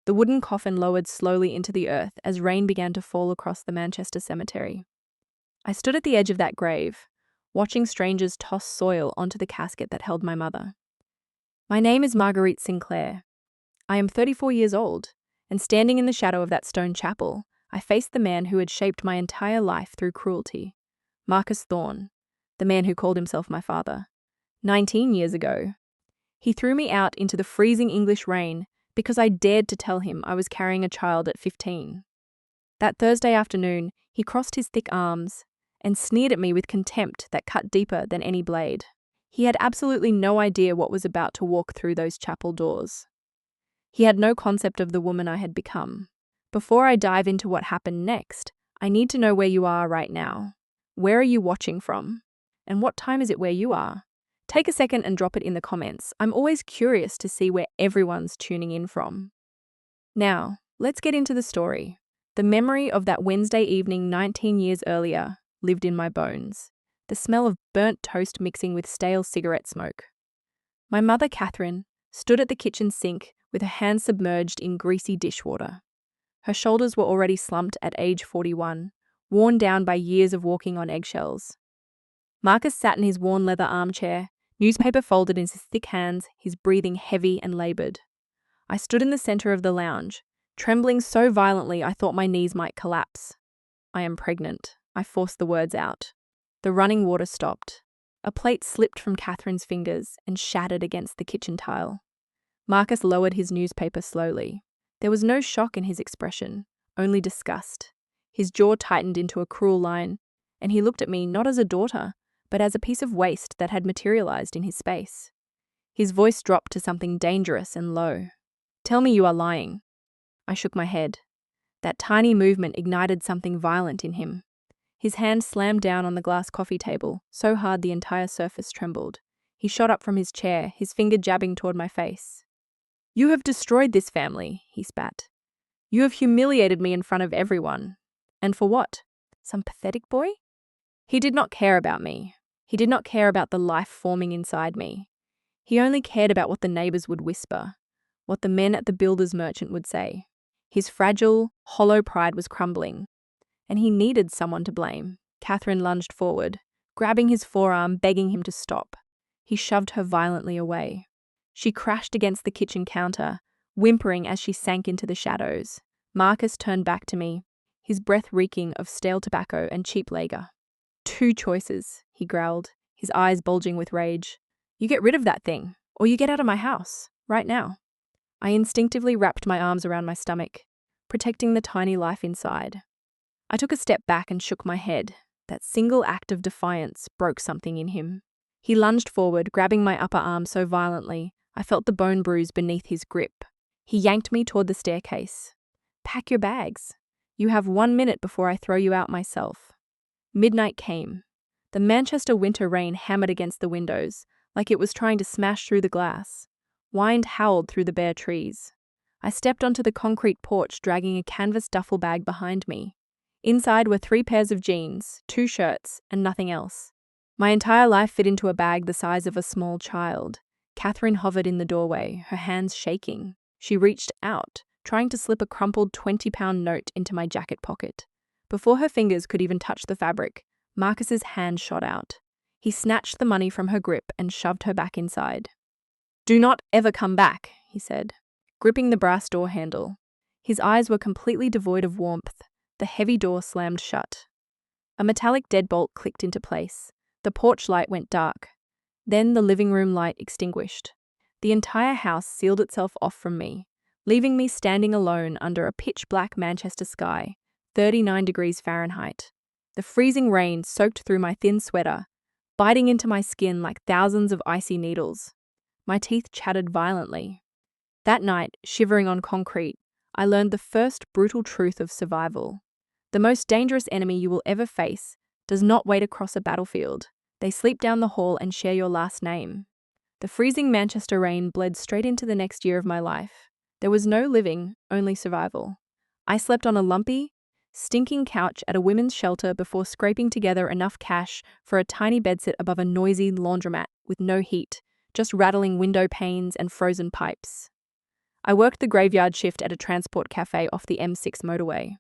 The wooden coffin lowered slowly into the earth as rain began to fall across the Manchester cemetery. I stood at the edge of that grave, watching strangers toss soil onto the casket that held my mother. My name is Marguerite Sinclair. I am 34 years old, and standing in the shadow of that stone chapel, I faced the man who had shaped my entire life through cruelty. Marcus Thorne, the man who called himself my father. 19 years ago, he threw me out into the freezing English rain because I dared to tell him I was carrying a child at 15. That Thursday afternoon, he crossed his thick arms and sneered at me with contempt that cut deeper than any blade. He had absolutely no idea what was about to walk through those chapel doors. He had no concept of the woman I had become. Before I dive into what happened next, I need to know where you are right now. Where are you watching from? And what time is it where you are? Take a second and drop it in the comments. I'm always curious to see where everyone's tuning in from. Now, let's get into the story. The memory of that Wednesday evening 19 years earlier lived in my bones. The smell of burnt toast mixing with stale cigarette smoke. My mother, Catherine, stood at the kitchen sink with her hands submerged in greasy dishwater. Her shoulders were already slumped at age 41, worn down by years of walking on eggshells. Marcus sat in his worn leather armchair, newspaper folded in his thick hands, his breathing heavy and labored. I stood in the center of the lounge, trembling so violently I thought my knees might collapse. I am pregnant. I forced the words out. The running water stopped. A plate slipped from Catherine's fingers and shattered against the kitchen tile. Marcus lowered his newspaper slowly. There was no shock in his expression, only disgust. His jaw tightened into a cruel line, and he looked at me not as a daughter, but as a piece of waste that had materialized in his space. His voice dropped to something dangerous and low. "Tell me you are lying." I shook my head. That tiny movement ignited something violent in him. His hand slammed down on the glass coffee table, so hard the entire surface trembled. He shot up from his chair, his finger jabbing toward my face. "You have destroyed this family," he spat. "You have humiliated me in front of everyone. And for what? Some pathetic boy?" He did not care about me. He did not care about the life forming inside me. He only cared about what the neighbors would whisper, what the men at the builder's merchant would say. His fragile, hollow pride was crumbling, and he needed someone to blame. Catherine lunged forward, grabbing his forearm, begging him to stop. He shoved her violently away. She crashed against the kitchen counter, whimpering as she sank into the shadows. Marcus turned back to me, his breath reeking of stale tobacco and cheap lager. "Two choices," he growled, his eyes bulging with rage. "You get rid of that thing, or you get out of my house, right now." I instinctively wrapped my arms around my stomach, protecting the tiny life inside. I took a step back and shook my head. That single act of defiance broke something in him. He lunged forward, grabbing my upper arm so violently, I felt the bone bruise beneath his grip. He yanked me toward the staircase. "Pack your bags. You have 1 minute before I throw you out myself." Midnight came. The Manchester winter rain hammered against the windows, like it was trying to smash through the glass. Wind howled through the bare trees. I stepped onto the concrete porch, dragging a canvas duffel bag behind me. Inside were 3 pairs of jeans, 2 shirts, and nothing else. My entire life fit into a bag the size of a small child. Catherine hovered in the doorway, her hands shaking. She reached out, trying to slip a crumpled 20-pound note into my jacket pocket. Before her fingers could even touch the fabric, Marcus's hand shot out. He snatched the money from her grip and shoved her back inside. "Do not ever come back," he said, gripping the brass door handle. His eyes were completely devoid of warmth. The heavy door slammed shut. A metallic deadbolt clicked into place. The porch light went dark. Then the living room light extinguished. The entire house sealed itself off from me, leaving me standing alone under a pitch-black Manchester sky, 39 degrees Fahrenheit. The freezing rain soaked through my thin sweater, biting into my skin like thousands of icy needles. My teeth chattered violently. That night, shivering on concrete, I learned the first brutal truth of survival. The most dangerous enemy you will ever face does not wait across a battlefield. They sleep down the hall and share your last name. The freezing Manchester rain bled straight into the next year of my life. There was no living, only survival. I slept on a lumpy, stinking couch at a women's shelter before scraping together enough cash for a tiny bedsit above a noisy laundromat with no heat, just rattling window panes and frozen pipes. I worked the graveyard shift at a transport cafe off the M6 motorway.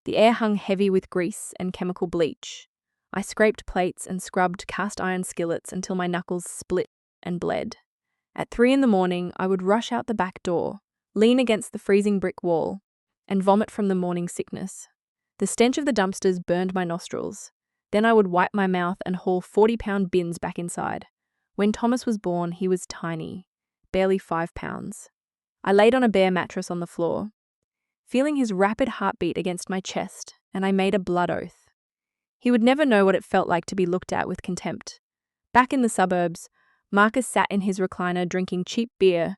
The air hung heavy with grease and chemical bleach. I scraped plates and scrubbed cast iron skillets until my knuckles split and bled. At 3 in the morning, I would rush out the back door, lean against the freezing brick wall, and vomit from the morning sickness. The stench of the dumpsters burned my nostrils. Then I would wipe my mouth and haul 40-pound bins back inside. When Thomas was born, he was tiny, barely 5 pounds. I laid on a bare mattress on the floor, feeling his rapid heartbeat against my chest, and I made a blood oath. He would never know what it felt like to be looked at with contempt. Back in the suburbs, Marcus sat in his recliner drinking cheap beer,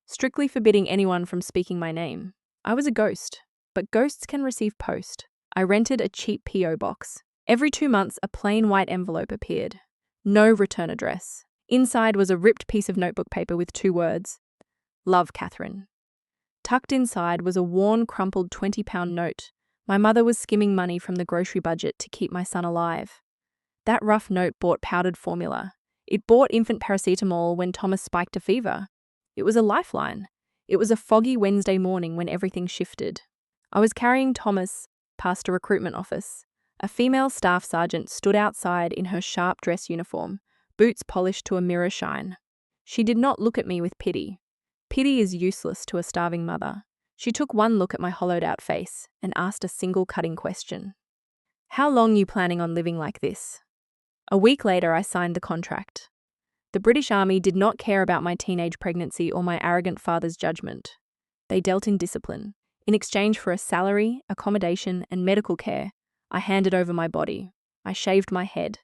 strictly forbidding anyone from speaking my name. I was a ghost, but ghosts can receive post. I rented a cheap P.O. box. Every 2 months, a plain white envelope appeared. No return address. Inside was a ripped piece of notebook paper with 2 words. Love, Catherine. Tucked inside was a worn, crumpled 20-pound note. My mother was skimming money from the grocery budget to keep my son alive. That rough note bought powdered formula. It bought infant paracetamol when Thomas spiked a fever. It was a lifeline. It was a foggy Wednesday morning when everything shifted. I was carrying Thomas past a recruitment office. A female staff sergeant stood outside in her sharp dress uniform, boots polished to a mirror shine. She did not look at me with pity. Pity is useless to a starving mother. She took one look at my hollowed-out face and asked a single cutting question. How long you planning on living like this? A week later, I signed the contract. The British Army did not care about my teenage pregnancy or my arrogant father's judgment. They dealt in discipline. In exchange for a salary, accommodation, and medical care, I handed over my body. I shaved my head.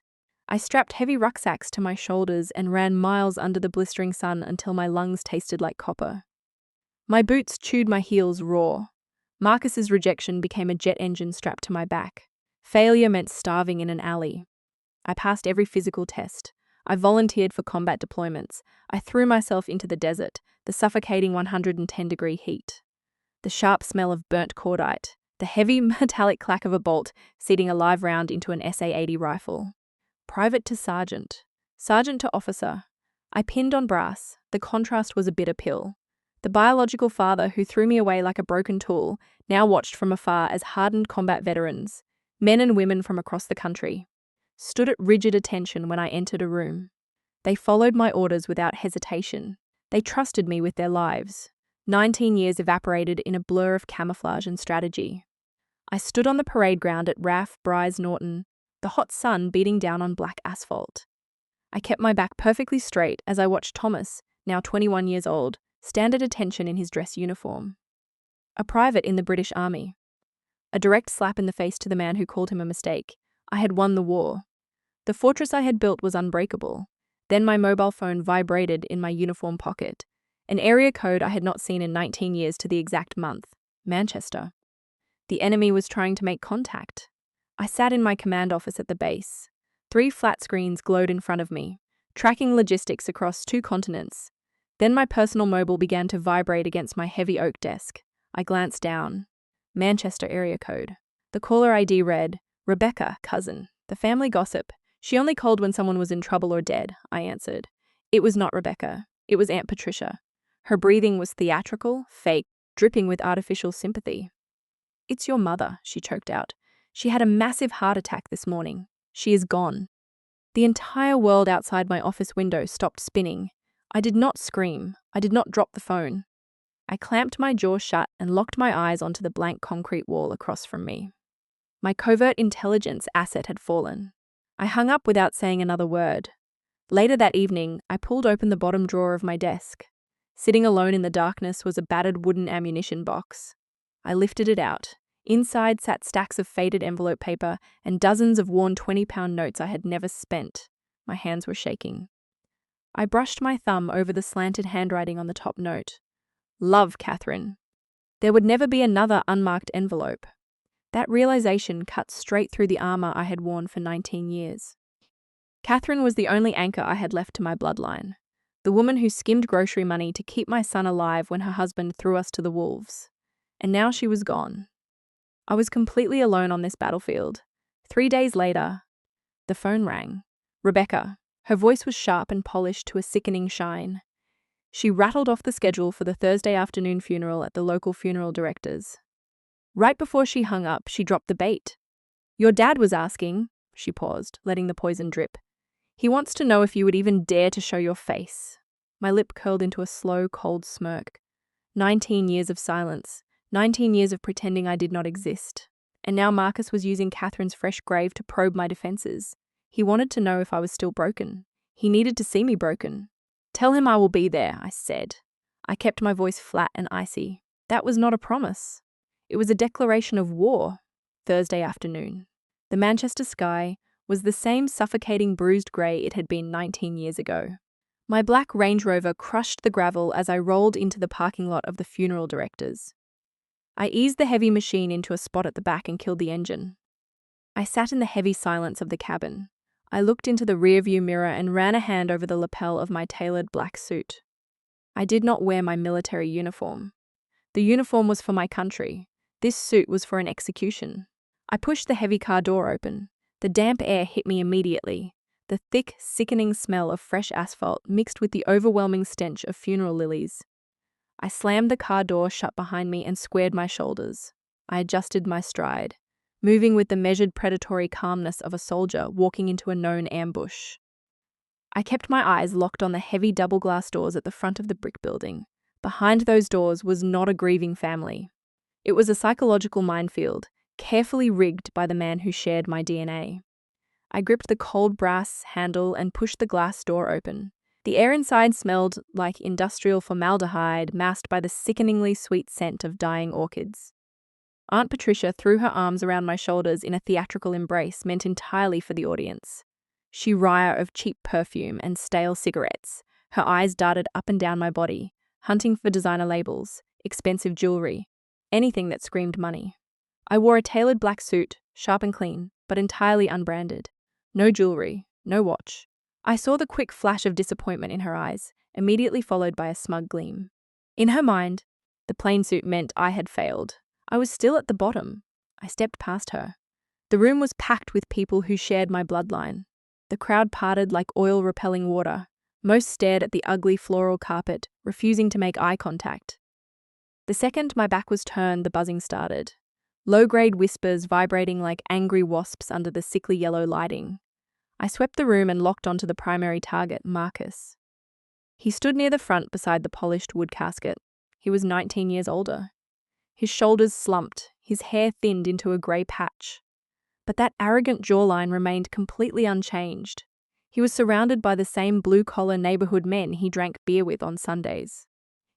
I strapped heavy rucksacks to my shoulders and ran miles under the blistering sun until my lungs tasted like copper. My boots chewed my heels raw. Marcus's rejection became a jet engine strapped to my back. Failure meant starving in an alley. I passed every physical test. I volunteered for combat deployments. I threw myself into the desert, the suffocating 110-degree heat. The sharp smell of burnt cordite, the heavy metallic clack of a bolt seating a live round into an SA-80 rifle. Private to sergeant, sergeant to officer. I pinned on brass. The contrast was a bitter pill. The biological father who threw me away like a broken tool now watched from afar as hardened combat veterans, men and women from across the country, stood at rigid attention when I entered a room. They followed my orders without hesitation. They trusted me with their lives. 19 years evaporated in a blur of camouflage and strategy. I stood on the parade ground at RAF Bryce Norton, the hot sun beating down on black asphalt. I kept my back perfectly straight as I watched Thomas, now 21 years old, stand at attention in his dress uniform. A private in the British Army. A direct slap in the face to the man who called him a mistake. I had won the war. The fortress I had built was unbreakable. Then my mobile phone vibrated in my uniform pocket. An area code I had not seen in 19 years to the exact month. Manchester. The enemy was trying to make contact. I sat in my command office at the base. 3 flat screens glowed in front of me, tracking logistics across 2 continents. Then my personal mobile began to vibrate against my heavy oak desk. I glanced down. Manchester area code. The caller ID read, Rebecca, cousin. The family gossip. She only called when someone was in trouble or dead, I answered. It was not Rebecca. It was Aunt Patricia. Her breathing was theatrical, fake, dripping with artificial sympathy. It's your mother, she choked out. She had a massive heart attack this morning. She is gone. The entire world outside my office window stopped spinning. I did not scream. I did not drop the phone. I clamped my jaw shut and locked my eyes onto the blank concrete wall across from me. My covert intelligence asset had fallen. I hung up without saying another word. Later that evening, I pulled open the bottom drawer of my desk. Sitting alone in the darkness was a battered wooden ammunition box. I lifted it out. Inside sat stacks of faded envelope paper and dozens of worn 20-pound notes I had never spent. My hands were shaking. I brushed my thumb over the slanted handwriting on the top note. Love, Catherine. There would never be another unmarked envelope. That realization cut straight through the armor I had worn for 19 years. Catherine was the only anchor I had left to my bloodline. The woman who skimmed grocery money to keep my son alive when her husband threw us to the wolves. And now she was gone. I was completely alone on this battlefield. 3 days later, the phone rang. Rebecca. Her voice was sharp and polished to a sickening shine. She rattled off the schedule for the Thursday afternoon funeral at the local funeral director's. Right before she hung up, she dropped the bait. "Your dad was asking," she paused, letting the poison drip. "He wants to know if you would even dare to show your face." My lip curled into a slow, cold smirk. 19 years of silence. 19 years of pretending I did not exist. And now Marcus was using Catherine's fresh grave to probe my defenses. He wanted to know if I was still broken. He needed to see me broken. "Tell him I will be there," I said. I kept my voice flat and icy. That was not a promise. It was a declaration of war. Thursday afternoon. The Manchester sky was the same suffocating bruised grey it had been 19 years ago. My black Range Rover crushed the gravel as I rolled into the parking lot of the funeral director's. I eased the heavy machine into a spot at the back and killed the engine. I sat in the heavy silence of the cabin. I looked into the rearview mirror and ran a hand over the lapel of my tailored black suit. I did not wear my military uniform. The uniform was for my country. This suit was for an execution. I pushed the heavy car door open. The damp air hit me immediately. The thick, sickening smell of fresh asphalt mixed with the overwhelming stench of funeral lilies. I slammed the car door shut behind me and squared my shoulders. I adjusted my stride, moving with the measured predatory calmness of a soldier walking into a known ambush. I kept my eyes locked on the heavy double glass doors at the front of the brick building. Behind those doors was not a grieving family. It was a psychological minefield, carefully rigged by the man who shared my DNA. I gripped the cold brass handle and pushed the glass door open. The air inside smelled like industrial formaldehyde masked by the sickeningly sweet scent of dying orchids. Aunt Patricia threw her arms around my shoulders in a theatrical embrace meant entirely for the audience. She reeked of cheap perfume and stale cigarettes. Her eyes darted up and down my body, hunting for designer labels, expensive jewelry, anything that screamed money. I wore a tailored black suit, sharp and clean, but entirely unbranded. No jewelry, no watch. I saw the quick flash of disappointment in her eyes, immediately followed by a smug gleam. In her mind, the plain suit meant I had failed. I was still at the bottom. I stepped past her. The room was packed with people who shared my bloodline. The crowd parted like oil-repelling water. Most stared at the ugly floral carpet, refusing to make eye contact. The second my back was turned, the buzzing started. Low-grade whispers vibrating like angry wasps under the sickly yellow lighting. I swept the room and locked onto the primary target, Marcus. He stood near the front beside the polished wood casket. He was 19 years older. His shoulders slumped, his hair thinned into a grey patch. But that arrogant jawline remained completely unchanged. He was surrounded by the same blue-collar neighborhood men he drank beer with on Sundays.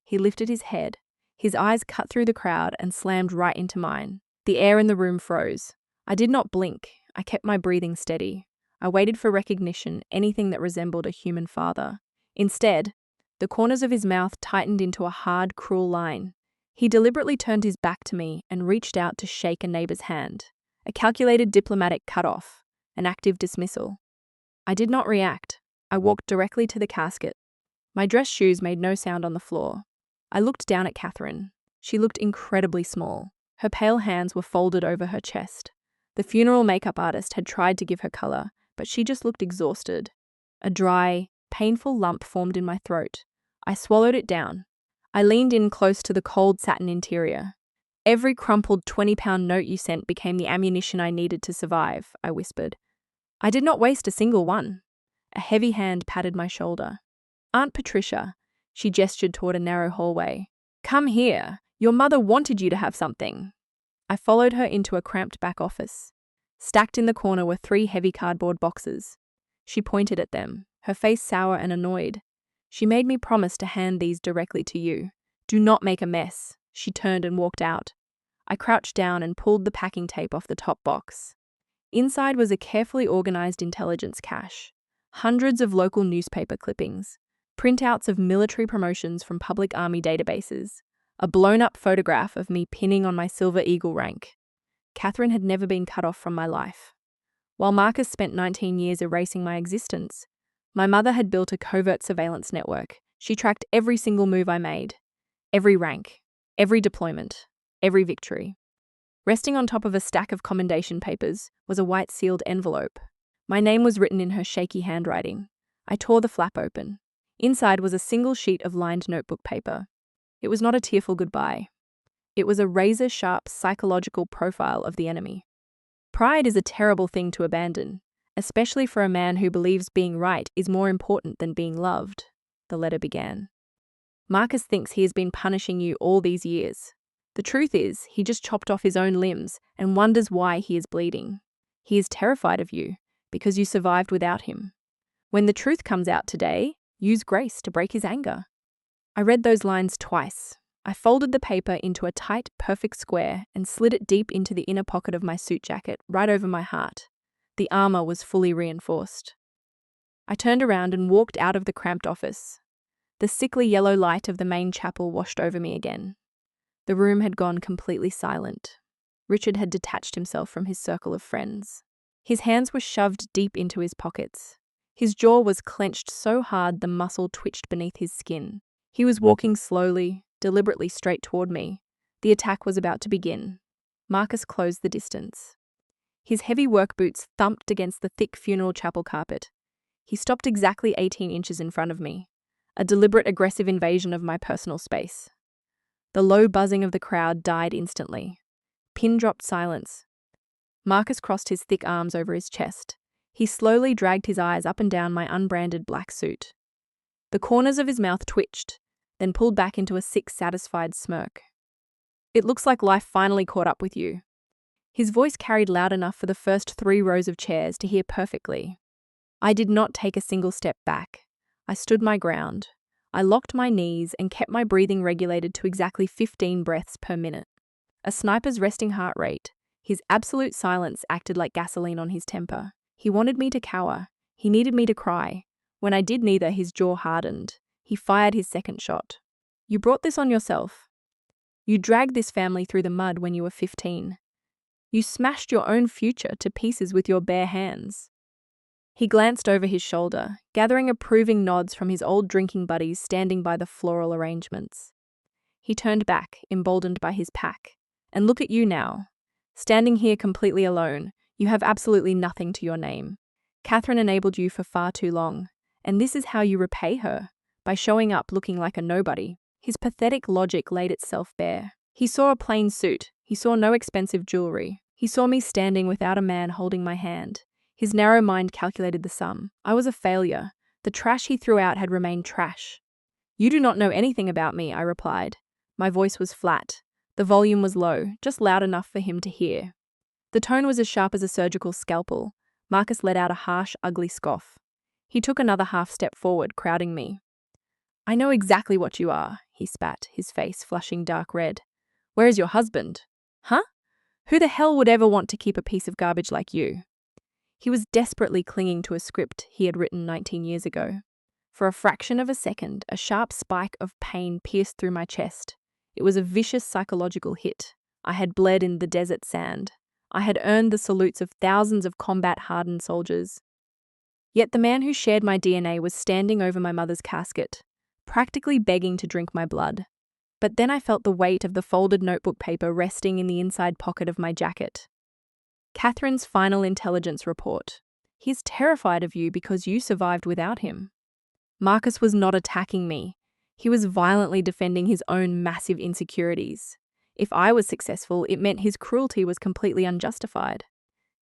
He lifted his head. His eyes cut through the crowd and slammed right into mine. The air in the room froze. I did not blink. I kept my breathing steady. I waited for recognition, anything that resembled a human father. Instead, the corners of his mouth tightened into a hard, cruel line. He deliberately turned his back to me and reached out to shake a neighbor's hand. A calculated diplomatic cut-off, an active dismissal. I did not react. I walked directly to the casket. My dress shoes made no sound on the floor. I looked down at Catherine. She looked incredibly small. Her pale hands were folded over her chest. The funeral makeup artist had tried to give her color, but she just looked exhausted. A dry, painful lump formed in my throat. I swallowed it down. I leaned in close to the cold satin interior. "Every crumpled 20-pound note you sent became the ammunition I needed to survive," I whispered. I did not waste a single one. A heavy hand patted my shoulder. "Aunt Patricia," she gestured toward a narrow hallway. "Come here. Your mother wanted you to have something." I followed her into a cramped back office. Stacked in the corner were 3 heavy cardboard boxes. She pointed at them, her face sour and annoyed. "She made me promise to hand these directly to you. Do not make a mess." She turned and walked out. I crouched down and pulled the packing tape off the top box. Inside was a carefully organized intelligence cache. Hundreds of local newspaper clippings, printouts of military promotions from public army databases, a blown-up photograph of me pinning on my Silver Eagle rank. Catherine had never been cut off from my life. While Marcus spent 19 years erasing my existence, my mother had built a covert surveillance network. She tracked every single move I made, every rank, every deployment, every victory. Resting on top of a stack of commendation papers was a white sealed envelope. My name was written in her shaky handwriting. I tore the flap open. Inside was a single sheet of lined notebook paper. It was not a tearful goodbye. It was a razor-sharp psychological profile of the enemy. Pride is a terrible thing to abandon, especially for a man who believes being right is more important than being loved, the letter began. Marcus thinks he has been punishing you all these years. The truth is, he just chopped off his own limbs and wonders why he is bleeding. He is terrified of you because you survived without him. When the truth comes out today, use grace to break his anger. I read those lines twice. I folded the paper into a tight, perfect square and slid it deep into the inner pocket of my suit jacket, right over my heart. The armor was fully reinforced. I turned around and walked out of the cramped office. The sickly yellow light of the main chapel washed over me again. The room had gone completely silent. Richard had detached himself from his circle of friends. His hands were shoved deep into his pockets. His jaw was clenched so hard the muscle twitched beneath his skin. He was walking slowly, deliberately straight toward me. The attack was about to begin. Marcus closed the distance. His heavy work boots thumped against the thick funeral chapel carpet. He stopped exactly 18 inches in front of me, a deliberate aggressive invasion of my personal space. The low buzzing of the crowd died instantly. Pin-dropped silence. Marcus crossed his thick arms over his chest. He slowly dragged his eyes up and down my unbranded black suit. The corners of his mouth twitched, then pulled back into a sick, satisfied smirk. It looks like life finally caught up with you. His voice carried loud enough for the first 3 rows of chairs to hear perfectly. I did not take a single step back. I stood my ground. I locked my knees and kept my breathing regulated to exactly 15 breaths per minute. A sniper's resting heart rate. His absolute silence acted like gasoline on his temper. He wanted me to cower. He needed me to cry. When I did neither, his jaw hardened. He fired his second shot. You brought this on yourself. You dragged this family through the mud when you were 15. You smashed your own future to pieces with your bare hands. He glanced over his shoulder, gathering approving nods from his old drinking buddies standing by the floral arrangements. He turned back, emboldened by his pack. And look at you now. Standing here completely alone, you have absolutely nothing to your name. Catherine enabled you for far too long, and this is how you repay her, by showing up looking like a nobody. His pathetic logic laid itself bare. He saw a plain suit. He saw no expensive jewelry. He saw me standing without a man holding my hand. His narrow mind calculated the sum. I was a failure. The trash he threw out had remained trash. You do not know anything about me, I replied. My voice was flat. The volume was low, just loud enough for him to hear. The tone was as sharp as a surgical scalpel. Marcus let out a harsh, ugly scoff. He took another half step forward, crowding me. I know exactly what you are, he spat, his face flushing dark red. Where is your husband? Huh? Who the hell would ever want to keep a piece of garbage like you? He was desperately clinging to a script he had written 19 years ago. For a fraction of a second, a sharp spike of pain pierced through my chest. It was a vicious psychological hit. I had bled in the desert sand. I had earned the salutes of thousands of combat-hardened soldiers. Yet the man who shared my DNA was standing over my mother's casket, practically begging to drink my blood. But then I felt the weight of the folded notebook paper resting in the inside pocket of my jacket. Catherine's final intelligence report. He's terrified of you because you survived without him. Marcus was not attacking me. He was violently defending his own massive insecurities. If I was successful, it meant his cruelty was completely unjustified.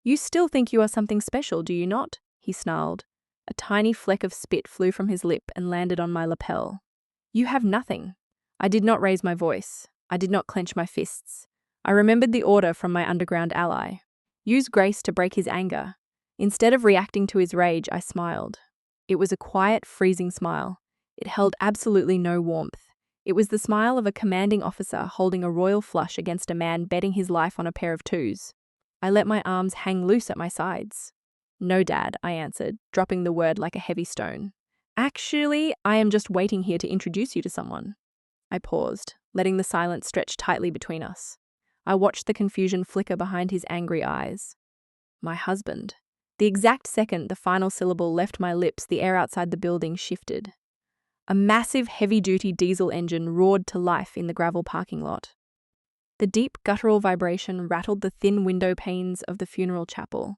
You still think you are something special, do you not? He snarled. A tiny fleck of spit flew from his lip and landed on my lapel. You have nothing. I did not raise my voice. I did not clench my fists. I remembered the order from my underground ally. Use grace to break his anger. Instead of reacting to his rage, I smiled. It was a quiet, freezing smile. It held absolutely no warmth. It was the smile of a commanding officer holding a royal flush against a man betting his life on a pair of twos. I let my arms hang loose at my sides. No, Dad, I answered, dropping the word like a heavy stone. Actually, I am just waiting here to introduce you to someone. I paused, letting the silence stretch tightly between us. I watched the confusion flicker behind his angry eyes. My husband. The exact second the final syllable left my lips, the air outside the building shifted. A massive, heavy-duty diesel engine roared to life in the gravel parking lot. The deep, guttural vibration rattled the thin window panes of the funeral chapel.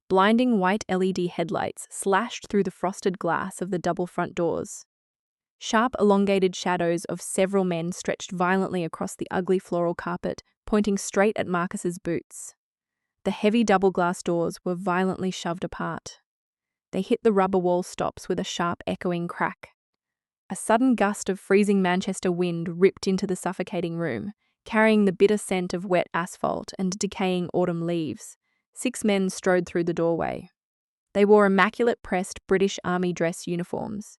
Blinding white LED headlights slashed through the frosted glass of the double front doors. Sharp, elongated shadows of several men stretched violently across the ugly floral carpet, pointing straight at Marcus's boots. The heavy double-glass doors were violently shoved apart. They hit the rubber wall stops with a sharp, echoing crack. A sudden gust of freezing Manchester wind ripped into the suffocating room, carrying the bitter scent of wet asphalt and decaying autumn leaves. 6 men strode through the doorway. They wore immaculate-pressed British Army dress uniforms.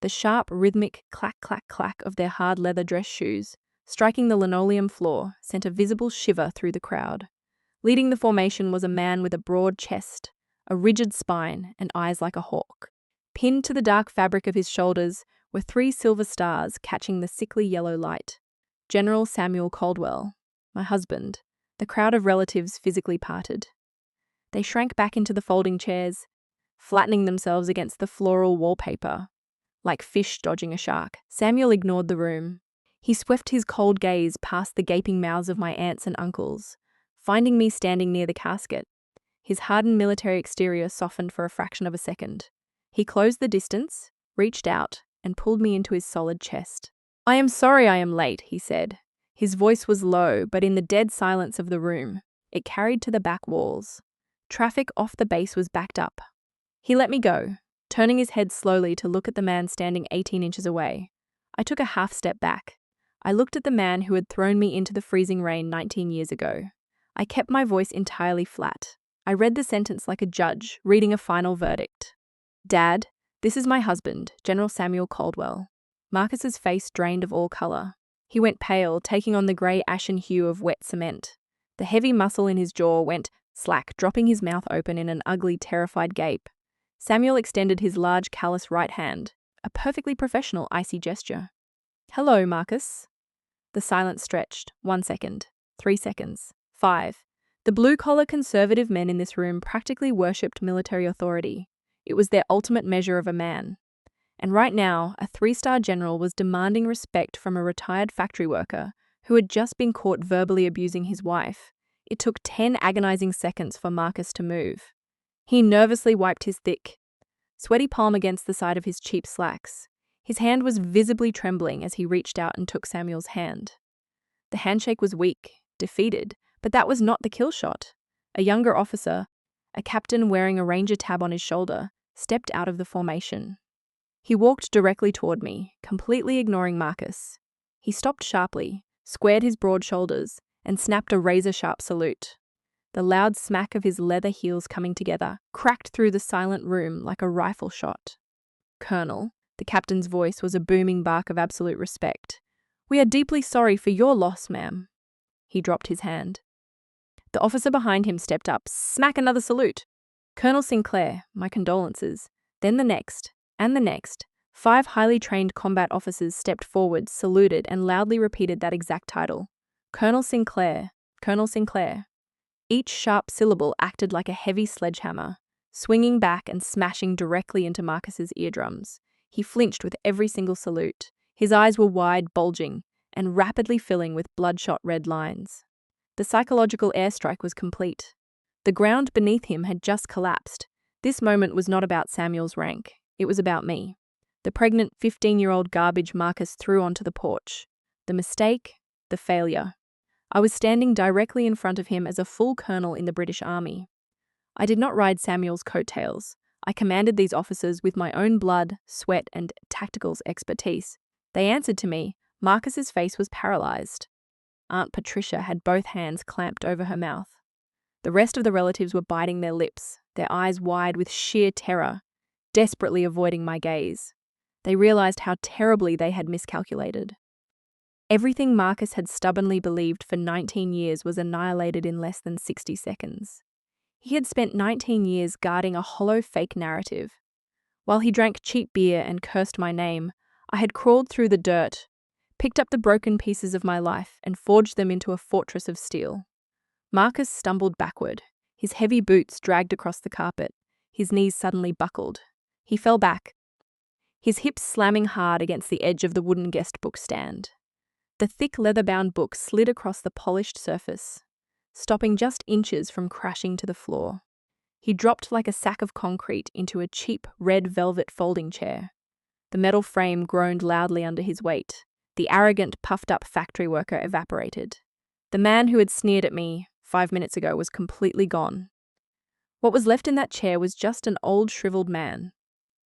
The sharp, rhythmic clack-clack-clack of their hard leather dress shoes, striking the linoleum floor, sent a visible shiver through the crowd. Leading the formation was a man with a broad chest, a rigid spine, and eyes like a hawk. Pinned to the dark fabric of his shoulders were 3 silver stars catching the sickly yellow light. General Samuel Caldwell, my husband. The crowd of relatives physically parted. They shrank back into the folding chairs, flattening themselves against the floral wallpaper. Like fish dodging a shark, Samuel ignored the room. He swept his cold gaze past the gaping mouths of my aunts and uncles, finding me standing near the casket. His hardened military exterior softened for a fraction of a second. He closed the distance, reached out, and pulled me into his solid chest. "I am sorry I am late," he said. His voice was low, but in the dead silence of the room, it carried to the back walls. Traffic off the base was backed up. He let me go, turning his head slowly to look at the man standing 18 inches away. I took a half step back. I looked at the man who had thrown me into the freezing rain 19 years ago. I kept my voice entirely flat. I read the sentence like a judge, reading a final verdict. "Dad, this is my husband, General Samuel Caldwell." Marcus's face drained of all color. He went pale, taking on the grey ashen hue of wet cement. The heavy muscle in his jaw went slack, dropping his mouth open in an ugly, terrified gape. Samuel extended his large, callous right hand, a perfectly professional, icy gesture. "Hello, Marcus." The silence stretched. 1 second, 3 seconds, 5. The blue-collar conservative men in this room practically worshipped military authority. It was their ultimate measure of a man. And right now, a 3-star general was demanding respect from a retired factory worker who had just been caught verbally abusing his wife. It took 10 agonizing seconds for Marcus to move. He nervously wiped his thick, sweaty palm against the side of his cheap slacks. His hand was visibly trembling as he reached out and took Samuel's hand. The handshake was weak, defeated, but that was not the kill shot. A younger officer, a captain wearing a ranger tab on his shoulder, stepped out of the formation. He walked directly toward me, completely ignoring Marcus. He stopped sharply, squared his broad shoulders, and snapped a razor-sharp salute. The loud smack of his leather heels coming together cracked through the silent room like a rifle shot. "Colonel," the captain's voice was a booming bark of absolute respect. "We are deeply sorry for your loss, ma'am." He dropped his hand. The officer behind him stepped up, smack another salute. "Colonel Sinclair, my condolences." Then the next, and the next. 5 highly trained combat officers stepped forward, saluted, and loudly repeated that exact title. "Colonel Sinclair, Colonel Sinclair." Each sharp syllable acted like a heavy sledgehammer, swinging back and smashing directly into Marcus's eardrums. He flinched with every single salute. His eyes were wide, bulging, and rapidly filling with bloodshot red lines. The psychological airstrike was complete. The ground beneath him had just collapsed. This moment was not about Samuel's rank. It was about me. The pregnant 15-year-old garbage Marcus threw onto the porch. The mistake, the failure. I was standing directly in front of him as a full colonel in the British Army. I did not ride Samuel's coattails. I commanded these officers with my own blood, sweat, and tacticals expertise. They answered to me. Marcus's face was paralyzed. Aunt Patricia had both hands clamped over her mouth. The rest of the relatives were biting their lips, their eyes wide with sheer terror, desperately avoiding my gaze. They realized how terribly they had miscalculated. Everything Marcus had stubbornly believed for 19 years was annihilated in less than 60 seconds. He had spent 19 years guarding a hollow fake narrative. While he drank cheap beer and cursed my name, I had crawled through the dirt, picked up the broken pieces of my life, and forged them into a fortress of steel. Marcus stumbled backward. His heavy boots dragged across the carpet. His knees suddenly buckled. He fell back, his hips slamming hard against the edge of the wooden guest book stand. The thick leather-bound book slid across the polished surface, stopping just inches from crashing to the floor. He dropped like a sack of concrete into a cheap red velvet folding chair. The metal frame groaned loudly under his weight. The arrogant, puffed-up factory worker evaporated. The man who had sneered at me 5 minutes ago was completely gone. What was left in that chair was just an old, shriveled man.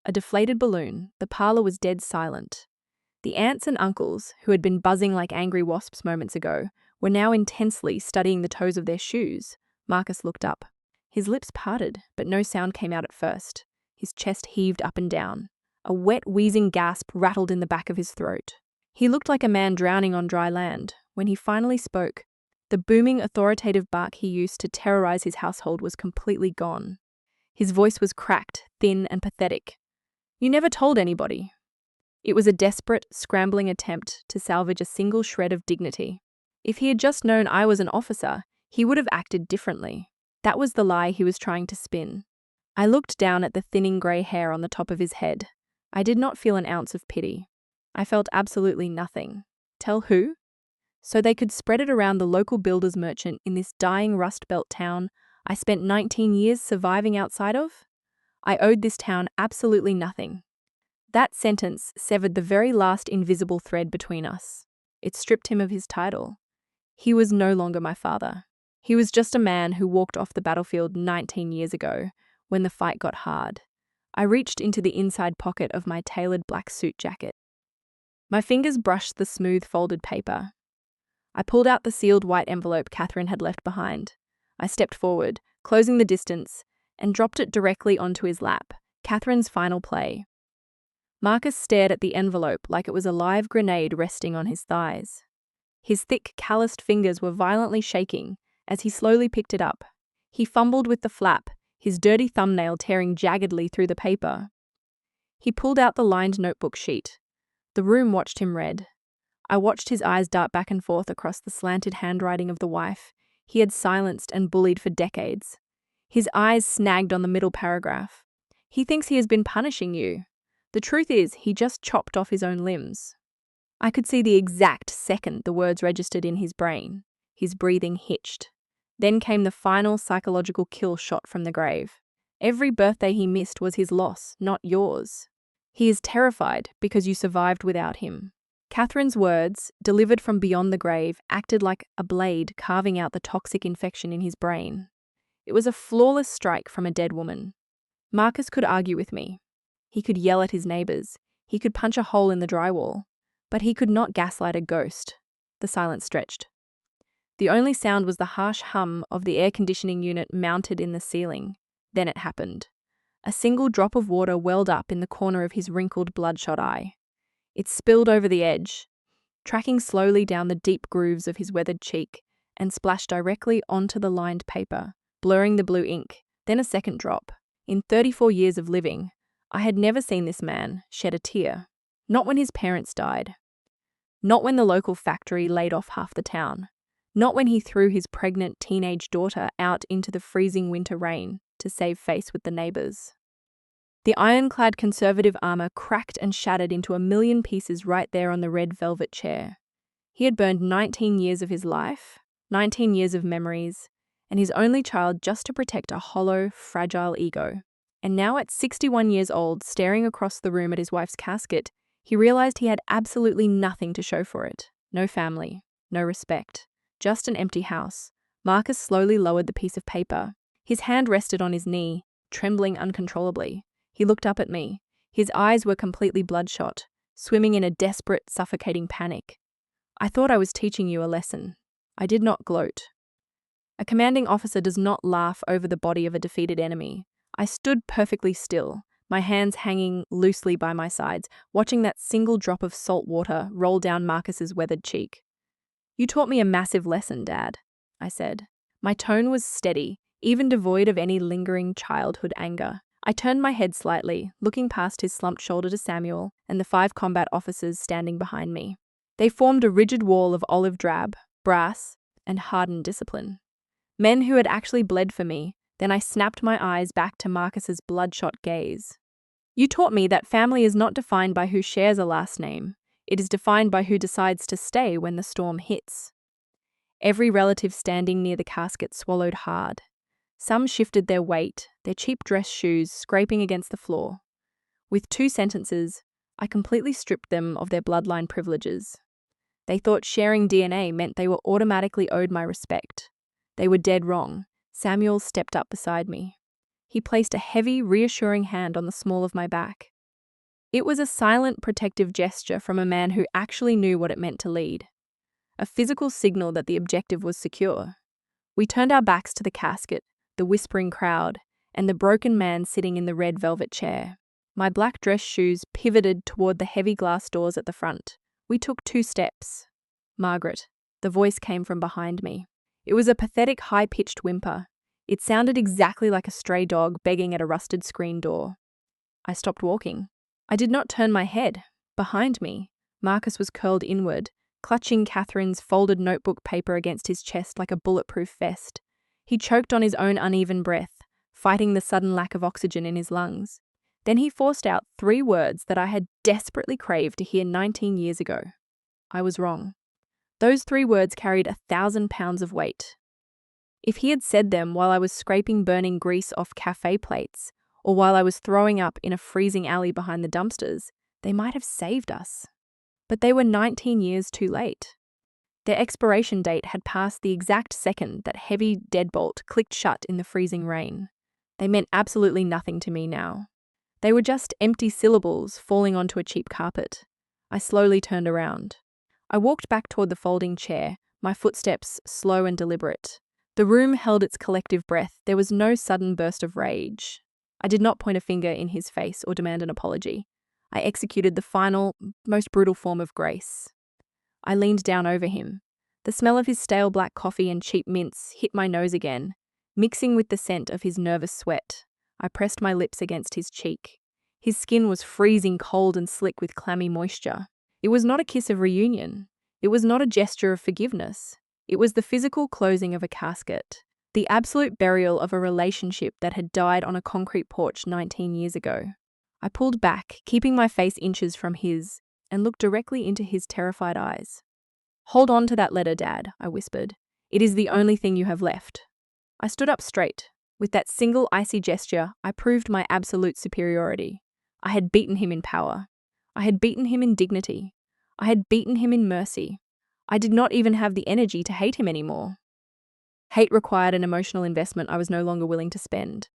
A deflated balloon. The parlor was dead silent. The aunts and uncles, who had been buzzing like angry wasps moments ago, were now intensely studying the toes of their shoes. Marcus looked up. His lips parted, but no sound came out at first. His chest heaved up and down. A wet, wheezing gasp rattled in the back of his throat. He looked like a man drowning on dry land. When he finally spoke, the booming, authoritative bark he used to terrorize his household was completely gone. His voice was cracked, thin, and pathetic. "You never told anybody." It was a desperate, scrambling attempt to salvage a single shred of dignity. If he had just known I was an officer, he would have acted differently. That was the lie he was trying to spin. I looked down at the thinning grey hair on the top of his head. I did not feel an ounce of pity. I felt absolutely nothing. Tell who? So they could spread it around the local builder's merchant in this dying Rust Belt town I spent 19 years surviving outside of? I owed this town absolutely nothing. That sentence severed the very last invisible thread between us. It stripped him of his title. He was no longer my father. He was just a man who walked off the battlefield 19 years ago, when the fight got hard. I reached into the inside pocket of my tailored black suit jacket. My fingers brushed the smooth folded paper. I pulled out the sealed white envelope Catherine had left behind. I stepped forward, closing the distance, and dropped it directly onto his lap, Catherine's final play. Marcus stared at the envelope like it was a live grenade resting on his thighs. His thick, calloused fingers were violently shaking as he slowly picked it up. He fumbled with the flap, his dirty thumbnail tearing jaggedly through the paper. He pulled out the lined notebook sheet. The room watched him read. I watched his eyes dart back and forth across the slanted handwriting of the wife he had silenced and bullied for decades. His eyes snagged on the middle paragraph. "He thinks he has been punishing you. The truth is, he just chopped off his own limbs." I could see the exact second the words registered in his brain. His breathing hitched. Then came the final psychological kill shot from the grave. Every birthday he missed was his loss, not yours. He is terrified because you survived without him. Catherine's words, delivered from beyond the grave, acted like a blade carving out the toxic infection in his brain. It was a flawless strike from a dead woman. Marcus could argue with me. He could yell at his neighbors. He could punch a hole in the drywall. But he could not gaslight a ghost. The silence stretched. The only sound was the harsh hum of the air conditioning unit mounted in the ceiling. Then it happened. A single drop of water welled up in the corner of his wrinkled, bloodshot eye. It spilled over the edge, tracking slowly down the deep grooves of his weathered cheek, and splashed directly onto the lined paper, blurring the blue ink. Then a second drop. In 34 years of living, I had never seen this man shed a tear. Not when his parents died. Not when the local factory laid off half the town. Not when he threw his pregnant teenage daughter out into the freezing winter rain to save face with the neighbors. The ironclad conservative armor cracked and shattered into a million pieces right there on the red velvet chair. He had burned 19 years of his life, 19 years of memories, and his only child just to protect a hollow, fragile ego. And now at 61 years old, staring across the room at his wife's casket, he realized he had absolutely nothing to show for it. No family, no respect, just an empty house. Marcus slowly lowered the piece of paper. His hand rested on his knee, trembling uncontrollably. He looked up at me. His eyes were completely bloodshot, swimming in a desperate, suffocating panic. "I thought I was teaching you a lesson." I did not gloat. A commanding officer does not laugh over the body of a defeated enemy. I stood perfectly still, my hands hanging loosely by my sides, watching that single drop of salt water roll down Marcus's weathered cheek. "You taught me a massive lesson, Dad," I said. My tone was steady, even devoid of any lingering childhood anger. I turned my head slightly, looking past his slumped shoulder to Samuel and the 5 combat officers standing behind me. They formed a rigid wall of olive drab, brass, and hardened discipline. Men who had actually bled for me. Then I snapped my eyes back to Marcus's bloodshot gaze. "You taught me that family is not defined by who shares a last name. It is defined by who decides to stay when the storm hits." Every relative standing near the casket swallowed hard. Some shifted their weight, their cheap dress shoes scraping against the floor. With 2 sentences, I completely stripped them of their bloodline privileges. They thought sharing DNA meant they were automatically owed my respect. They were dead wrong. Samuel stepped up beside me. He placed a heavy, reassuring hand on the small of my back. It was a silent, protective gesture from a man who actually knew what it meant to lead. A physical signal that the objective was secure. We turned our backs to the casket, the whispering crowd, and the broken man sitting in the red velvet chair. My black dress shoes pivoted toward the heavy glass doors at the front. We took 2 steps. "Margaret," the voice came from behind me. It was a pathetic, high-pitched whimper. It sounded exactly like a stray dog begging at a rusted screen door. I stopped walking. I did not turn my head. Behind me, Marcus was curled inward, clutching Catherine's folded notebook paper against his chest like a bulletproof vest. He choked on his own uneven breath, fighting the sudden lack of oxygen in his lungs. Then he forced out 3 words that I had desperately craved to hear 19 years ago. I was wrong. Those 3 words carried 1,000 pounds of weight. If he had said them while I was scraping burning grease off cafe plates, or while I was throwing up in a freezing alley behind the dumpsters, they might have saved us. But they were 19 years too late. Their expiration date had passed the exact second that heavy deadbolt clicked shut in the freezing rain. They meant absolutely nothing to me now. They were just empty syllables falling onto a cheap carpet. I slowly turned around. I walked back toward the folding chair, my footsteps slow and deliberate. The room held its collective breath. There was no sudden burst of rage. I did not point a finger in his face or demand an apology. I executed the final, most brutal form of grace. I leaned down over him. The smell of his stale black coffee and cheap mints hit my nose again, mixing with the scent of his nervous sweat. I pressed my lips against his cheek. His skin was freezing cold and slick with clammy moisture. It was not a kiss of reunion. It was not a gesture of forgiveness. It was the physical closing of a casket, the absolute burial of a relationship that had died on a concrete porch 19 years ago. I pulled back, keeping my face inches from his, and looked directly into his terrified eyes. "Hold on to that letter, Dad," I whispered. "It is the only thing you have left." I stood up straight. With that single icy gesture, I proved my absolute superiority. I had beaten him in power. I had beaten him in dignity. I had beaten him in mercy. I did not even have the energy to hate him anymore. Hate required an emotional investment I was no longer willing to spend.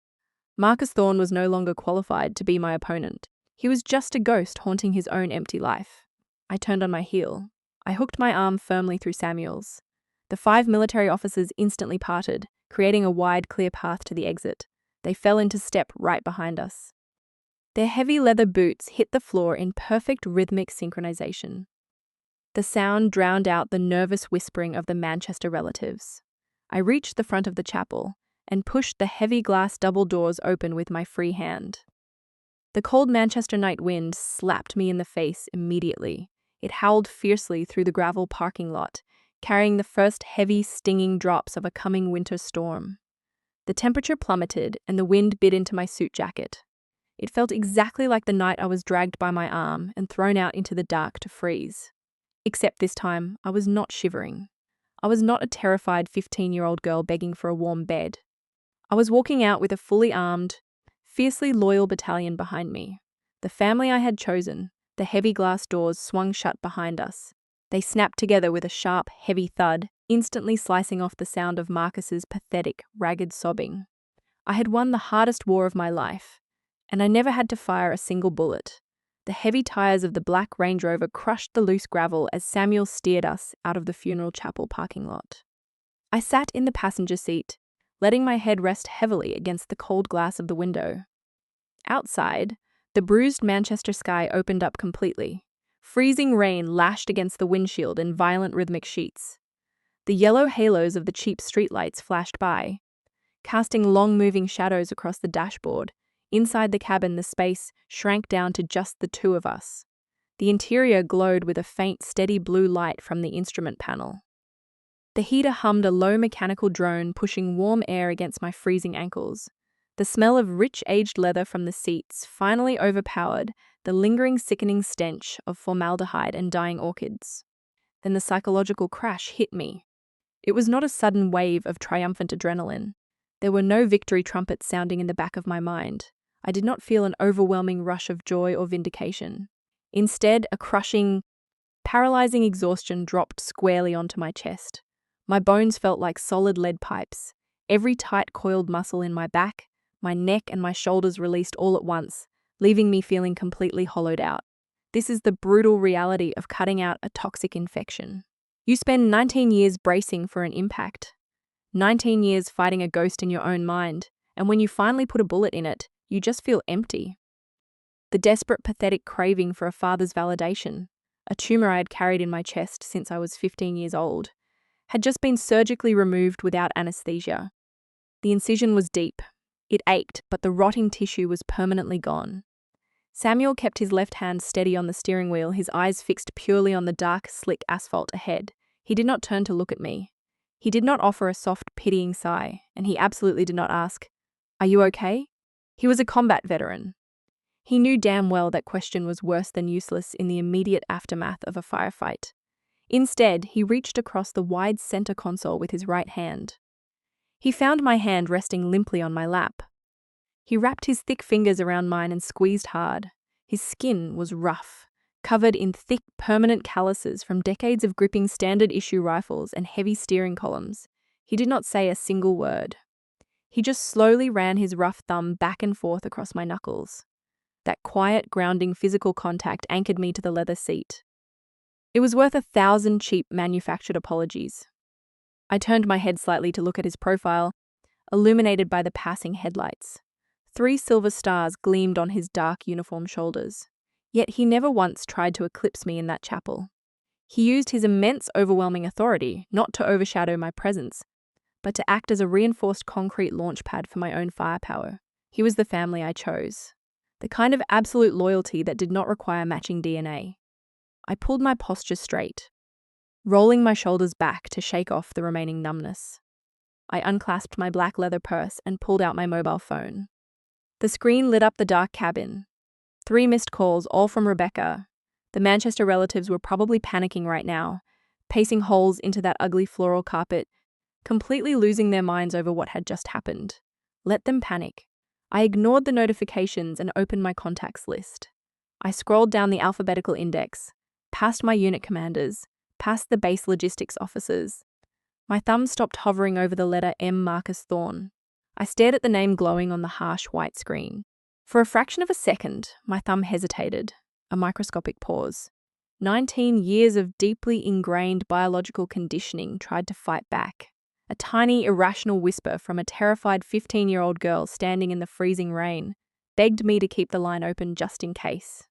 Marcus Thorne was no longer qualified to be my opponent. He was just a ghost haunting his own empty life. I turned on my heel. I hooked my arm firmly through Samuel's. The 5 military officers instantly parted, creating a wide, clear path to the exit. They fell into step right behind us. Their heavy leather boots hit the floor in perfect rhythmic synchronization. The sound drowned out the nervous whispering of the Manchester relatives. I reached the front of the chapel and pushed the heavy glass double doors open with my free hand. The cold Manchester night wind slapped me in the face immediately. It howled fiercely through the gravel parking lot, carrying the first heavy, stinging drops of a coming winter storm. The temperature plummeted and the wind bit into my suit jacket. It felt exactly like the night I was dragged by my arm and thrown out into the dark to freeze. Except this time, I was not shivering. I was not a terrified 15-year-old girl begging for a warm bed. I was walking out with a fully armed, fiercely loyal battalion behind me. The family I had chosen. The heavy glass doors swung shut behind us. They snapped together with a sharp, heavy thud, instantly slicing off the sound of Marcus's pathetic, ragged sobbing. I had won the hardest war of my life, and I never had to fire a single bullet. The heavy tires of the black Range Rover crushed the loose gravel as Samuel steered us out of the funeral chapel parking lot. I sat in the passenger seat, letting my head rest heavily against the cold glass of the window. Outside, the bruised Manchester sky opened up completely. Freezing rain lashed against the windshield in violent rhythmic sheets. The yellow halos of the cheap streetlights flashed by, casting long moving shadows across the dashboard. Inside the cabin, the space shrank down to just the 2 of us. The interior glowed with a faint, steady blue light from the instrument panel. The heater hummed a low mechanical drone, pushing warm air against my freezing ankles. The smell of rich aged leather from the seats finally overpowered the lingering sickening stench of formaldehyde and dying orchids. Then the psychological crash hit me. It was not a sudden wave of triumphant adrenaline. There were no victory trumpets sounding in the back of my mind. I did not feel an overwhelming rush of joy or vindication. Instead, a crushing, paralyzing exhaustion dropped squarely onto my chest. My bones felt like solid lead pipes. Every tight coiled muscle in my back, my neck, and my shoulders released all at once, leaving me feeling completely hollowed out. This is the brutal reality of cutting out a toxic infection. You spend 19 years bracing for an impact, 19 years fighting a ghost in your own mind, and when you finally put a bullet in it, you just feel empty. The desperate, pathetic craving for a father's validation, a tumor I had carried in my chest since I was 15 years old, had just been surgically removed without anesthesia. The incision was deep. It ached, but the rotting tissue was permanently gone. Samuel kept his left hand steady on the steering wheel, his eyes fixed purely on the dark, slick asphalt ahead. He did not turn to look at me. He did not offer a soft, pitying sigh, and he absolutely did not ask, "Are you okay?" He was a combat veteran. He knew damn well that question was worse than useless in the immediate aftermath of a firefight. Instead, he reached across the wide center console with his right hand. He found my hand resting limply on my lap. He wrapped his thick fingers around mine and squeezed hard. His skin was rough, covered in thick, permanent calluses from decades of gripping standard-issue rifles and heavy steering columns. He did not say a single word. He just slowly ran his rough thumb back and forth across my knuckles. That quiet, grounding physical contact anchored me to the leather seat. It was worth 1,000 cheap manufactured apologies. I turned my head slightly to look at his profile, illuminated by the passing headlights. 3 silver stars gleamed on his dark uniform shoulders. Yet he never once tried to eclipse me in that chapel. He used his immense, overwhelming authority not to overshadow my presence, but to act as a reinforced concrete launchpad for my own firepower. He was the family I chose. The kind of absolute loyalty that did not require matching DNA. I pulled my posture straight, rolling my shoulders back to shake off the remaining numbness. I unclasped my black leather purse and pulled out my mobile phone. The screen lit up the dark cabin. 3 missed calls, all from Rebecca. The Manchester relatives were probably panicking right now, pacing holes into that ugly floral carpet, completely losing their minds over what had just happened. Let them panic. I ignored the notifications and opened my contacts list. I scrolled down the alphabetical index, past my unit commanders, past the base logistics officers. My thumb stopped hovering over the letter M. Marcus Thorne. I stared at the name glowing on the harsh white screen. For a fraction of a second, my thumb hesitated, a microscopic pause. 19 years of deeply ingrained biological conditioning tried to fight back. A tiny, irrational whisper from a terrified 15-year-old girl standing in the freezing rain begged me to keep the line open just in case.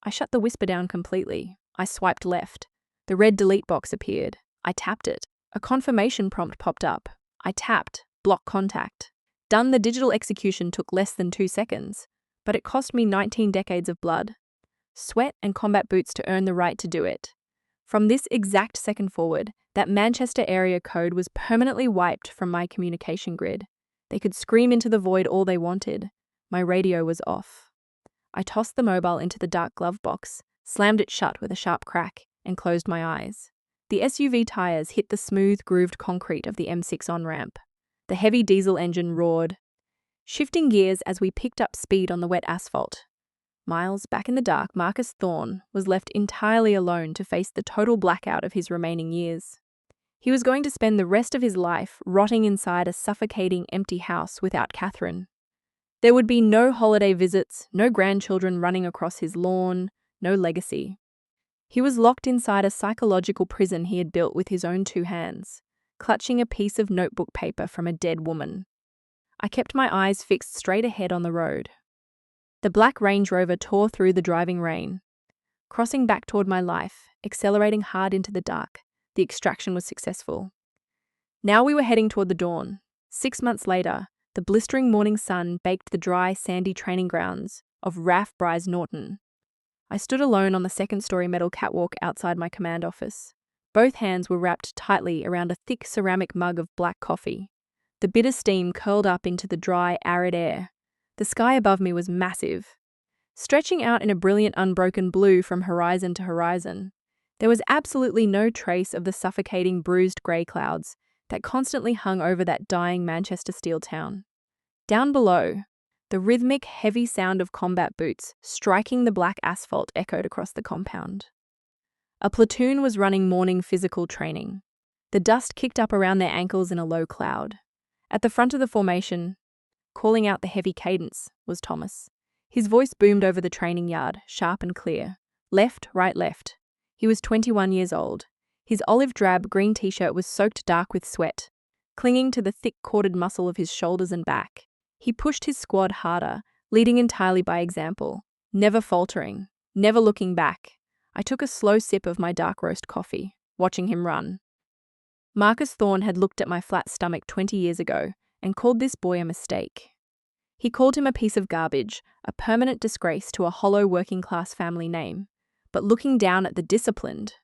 I shut the whisper down completely. I swiped left. The red delete box appeared. I tapped it. A confirmation prompt popped up. I tapped, block contact. Done. The digital execution took less than 2 seconds, but it cost me 19 decades of blood, sweat, and combat boots to earn the right to do it. From this exact second forward, that Manchester area code was permanently wiped from my communication grid. They could scream into the void all they wanted. My radio was off. I tossed the mobile into the dark glove box, slammed it shut with a sharp crack, and closed my eyes. The SUV tires hit the smooth, grooved concrete of the M6 on-ramp. The heavy diesel engine roared, shifting gears as we picked up speed on the wet asphalt. Miles back in the dark, Marcus Thorne was left entirely alone to face the total blackout of his remaining years. He was going to spend the rest of his life rotting inside a suffocating, empty house without Catherine. There would be no holiday visits, no grandchildren running across his lawn, no legacy. He was locked inside a psychological prison he had built with his own 2 hands, clutching a piece of notebook paper from a dead woman. I kept my eyes fixed straight ahead on the road. The black Range Rover tore through the driving rain, crossing back toward my life, accelerating hard into the dark. The extraction was successful. Now we were heading toward the dawn. 6 months later, the blistering morning sun baked the dry, sandy training grounds of RAF Bryce Norton. I stood alone on the 2nd-story metal catwalk outside my command office. Both hands were wrapped tightly around a thick ceramic mug of black coffee. The bitter steam curled up into the dry, arid air. The sky above me was massive, stretching out in a brilliant unbroken blue from horizon to horizon. There was absolutely no trace of the suffocating, bruised grey clouds that constantly hung over that dying Manchester steel town. Down below, The rhythmic, heavy sound of combat boots striking the black asphalt echoed across the compound. A platoon was running morning physical training. The dust kicked up around their ankles in a low cloud. At the front of the formation, calling out the heavy cadence, was Thomas. His voice boomed over the training yard, sharp and clear. Left, right, left. He was 21 years old. His olive drab green t-shirt was soaked dark with sweat, clinging to the thick corded muscle of his shoulders and back. He pushed his squad harder, leading entirely by example, never faltering, never looking back. I took a slow sip of my dark roast coffee, watching him run. Marcus Thorne had looked at my flat stomach 20 years ago and called this boy a mistake. He called him a piece of garbage, a permanent disgrace to a hollow working-class family name. But looking down at the disciplined,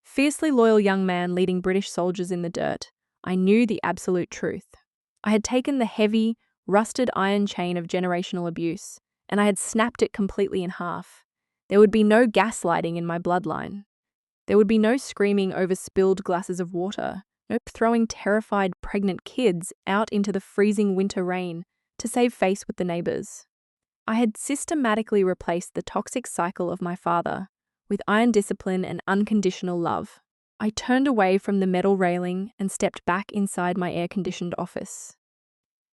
fiercely loyal young man leading British soldiers in the dirt, I knew the absolute truth. I had taken the heavy, rusted iron chain of generational abuse, and I had snapped it completely in half. There would be no gaslighting in my bloodline. There would be no screaming over spilled glasses of water, no throwing terrified pregnant kids out into the freezing winter rain to save face with the neighbors. I had systematically replaced the toxic cycle of my father with iron discipline and unconditional love. I turned away from the metal railing and stepped back inside my air-conditioned office.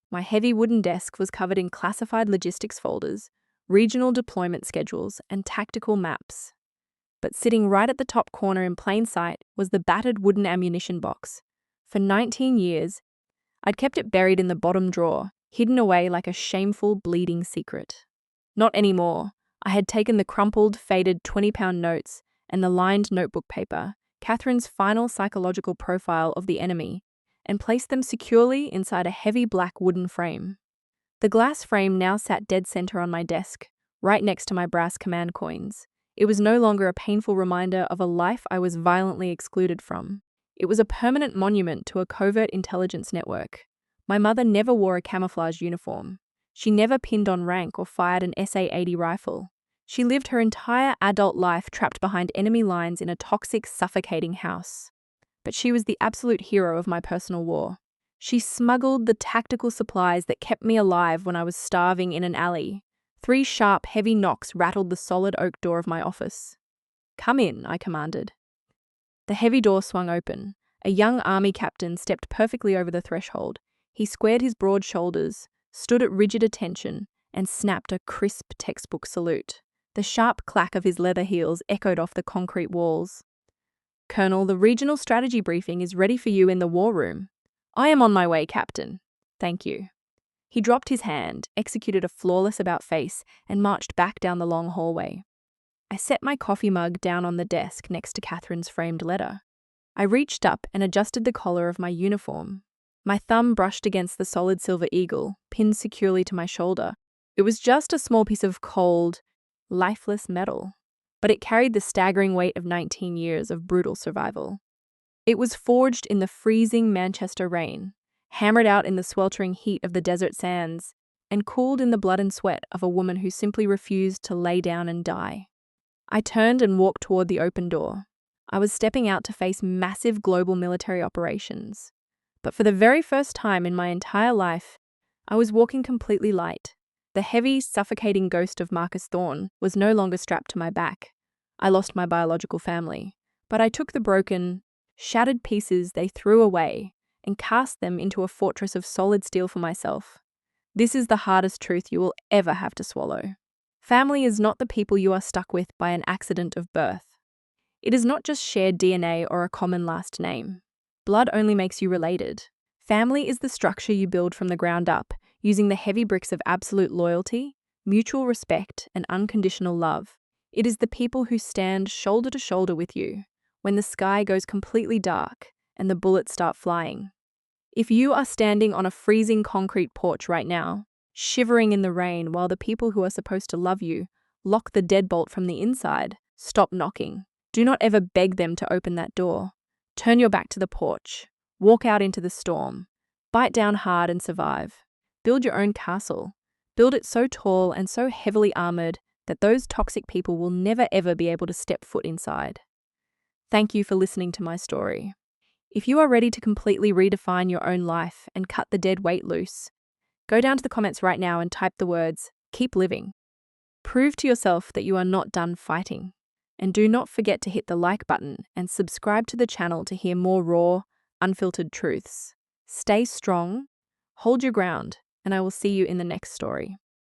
My heavy wooden desk was covered in classified logistics folders, regional deployment schedules, and tactical maps. But sitting right at the top corner in plain sight was the battered wooden ammunition box. For 19 years, I'd kept it buried in the bottom drawer, hidden away like a shameful, bleeding secret. Not anymore. I had taken the crumpled, faded 20-pound notes and the lined notebook paper, Catherine's final psychological profile of the enemy, and placed them securely inside a heavy black wooden frame. The glass frame now sat dead center on my desk, right next to my brass command coins. It was no longer a painful reminder of a life I was violently excluded from. It was a permanent monument to a covert intelligence network. My mother never wore a camouflage uniform. She never pinned on rank or fired an SA-80 rifle. She lived her entire adult life trapped behind enemy lines in a toxic, suffocating house. But she was the absolute hero of my personal war. She smuggled the tactical supplies that kept me alive when I was starving in an alley. 3 sharp, heavy knocks rattled the solid oak door of my office. "Come in," I commanded. The heavy door swung open. A young army captain stepped perfectly over the threshold. He squared his broad shoulders, stood at rigid attention, and snapped a crisp textbook salute. The sharp clack of his leather heels echoed off the concrete walls. "Colonel, the regional strategy briefing is ready for you in the war room." "I am on my way, Captain." "Thank you." He dropped his hand, executed a flawless about-face, and marched back down the long hallway. I set my coffee mug down on the desk next to Catherine's framed letter. I reached up and adjusted the collar of my uniform. My thumb brushed against the solid silver eagle, pinned securely to my shoulder. It was just a small piece of cold, lifeless metal, but it carried the staggering weight of 19 years of brutal survival. It was forged in the freezing Manchester rain, hammered out in the sweltering heat of the desert sands, and cooled in the blood and sweat of a woman who simply refused to lay down and die. I turned and walked toward the open door. I was stepping out to face massive global military operations. But for the very first time in my entire life, I was walking completely light. The heavy, suffocating ghost of Marcus Thorne was no longer strapped to my back. I lost my biological family, but I took the broken, shattered pieces they threw away and cast them into a fortress of solid steel for myself. This is the hardest truth you will ever have to swallow. Family is not the people you are stuck with by an accident of birth. It is not just shared DNA or a common last name. Blood only makes you related. Family is the structure you build from the ground up, using the heavy bricks of absolute loyalty, mutual respect, and unconditional love. It is the people who stand shoulder to shoulder with you when the sky goes completely dark and the bullets start flying. If you are standing on a freezing concrete porch right now, shivering in the rain while the people who are supposed to love you lock the deadbolt from the inside, stop knocking. Do not ever beg them to open that door. Turn your back to the porch. Walk out into the storm. Bite down hard and survive. Build your own castle. Build it so tall and so heavily armored that those toxic people will never ever be able to step foot inside. Thank you for listening to my story. If you are ready to completely redefine your own life and cut the dead weight loose, Go down to the comments right now and type the words, "Keep living." Prove to yourself that you are not done fighting. And do not forget to hit the like button and subscribe to the channel to hear more raw, unfiltered truths. Stay strong, hold your ground, and I will see you in the next story.